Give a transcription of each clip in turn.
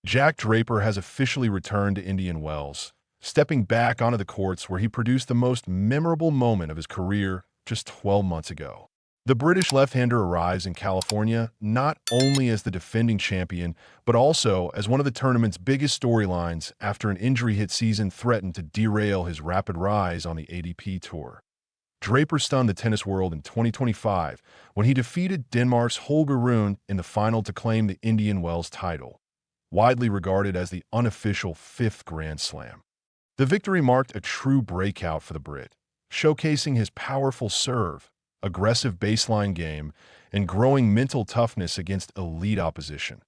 Jack Draper has officially returned to Indian Wells, stepping back onto the courts where he produced the most memorable moment of his career just 12 months ago. The British left-hander arrives in California not only as the defending champion, but also as one of the tournament's biggest storylines after an injury-hit season threatened to derail his rapid rise on the ATP Tour. Draper stunned the tennis world in 2025 when he defeated Denmark's Holger Rune in the final to claim the Indian Wells title, widely regarded as the unofficial fifth Grand Slam. The victory marked a true breakout for the Brit, showcasing his powerful serve, aggressive baseline game, and growing mental toughness against elite opposition.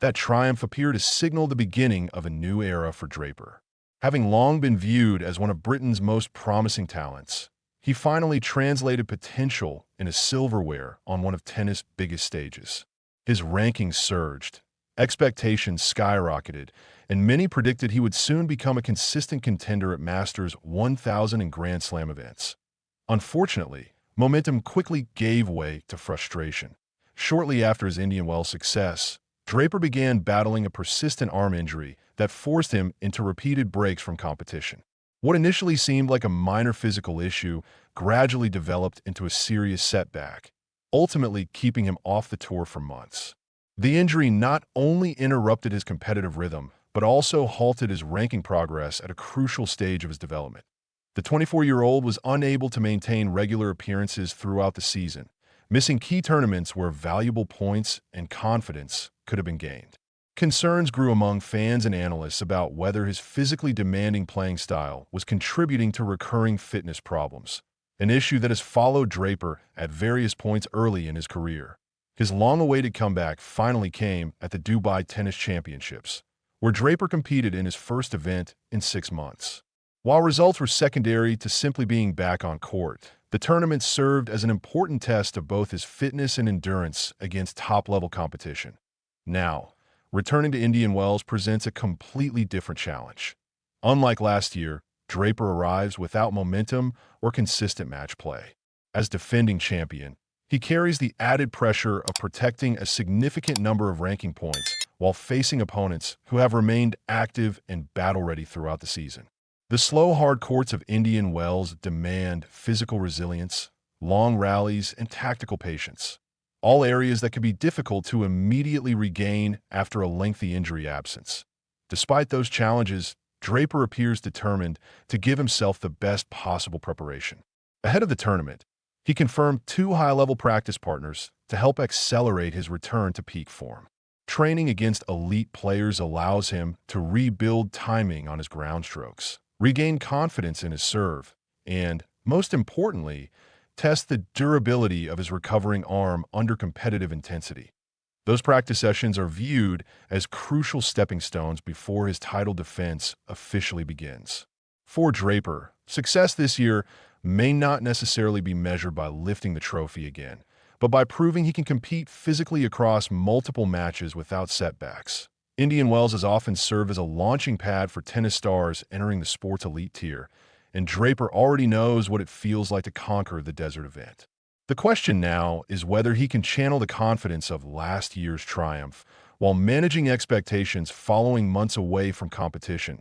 That triumph appeared to signal the beginning of a new era for Draper. Having long been viewed as one of Britain's most promising talents, he finally translated potential into silverware on one of tennis' biggest stages. His rankings surged, expectations skyrocketed, and many predicted he would soon become a consistent contender at Masters 1000 and Grand Slam events. Unfortunately, momentum quickly gave way to frustration. Shortly after his Indian Wells success, Draper began battling a persistent arm injury that forced him into repeated breaks from competition. What initially seemed like a minor physical issue gradually developed into a serious setback, ultimately keeping him off the tour for months. The injury not only interrupted his competitive rhythm, but also halted his ranking progress at a crucial stage of his development. The 24-year-old was unable to maintain regular appearances throughout the season, missing key tournaments where valuable points and confidence could have been gained. Concerns grew among fans and analysts about whether his physically demanding playing style was contributing to recurring fitness problems, an issue that has followed Draper at various points early in his career. His long-awaited comeback finally came at the Dubai Tennis Championships, where Draper competed in his first event in 6 months. While results were secondary to simply being back on court, the tournament served as an important test of both his fitness and endurance against top-level competition. Now, returning to Indian Wells presents a completely different challenge. Unlike last year, Draper arrives without momentum or consistent match play. As defending champion, he carries the added pressure of protecting a significant number of ranking points while facing opponents who have remained active and battle-ready throughout the season. The slow, hard courts of Indian Wells demand physical resilience, long rallies, and tactical patience, all areas that can be difficult to immediately regain after a lengthy injury absence. Despite those challenges, Draper appears determined to give himself the best possible preparation. Ahead of the tournament, he confirmed 2 high-level practice partners to help accelerate his return to peak form. Training against elite players allows him to rebuild timing on his ground strokes, regain confidence in his serve, and, most importantly, test the durability of his recovering arm under competitive intensity. Those practice sessions are viewed as crucial stepping stones before his title defense officially begins. For Draper, success this year may not necessarily be measured by lifting the trophy again, but by proving he can compete physically across multiple matches without setbacks. Indian Wells has often served as a launching pad for tennis stars entering the sport's elite tier, and Draper already knows what it feels like to conquer the desert event. The question now is whether he can channel the confidence of last year's triumph while managing expectations following months away from competition.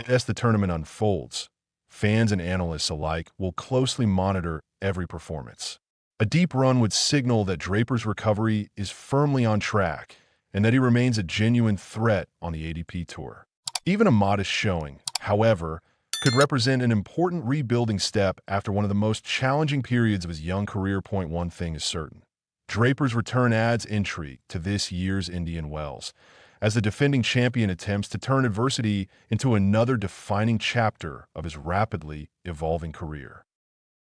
As the tournament unfolds, fans and analysts alike will closely monitor every performance. A deep run would signal that Draper's recovery is firmly on track and that he remains a genuine threat on the ATP Tour. Even a modest showing, however, could represent an important rebuilding step after one of the most challenging periods of his young career. One thing is certain: Draper's return adds intrigue to this year's Indian Wells, as the defending champion attempts to turn adversity into another defining chapter of his rapidly evolving career.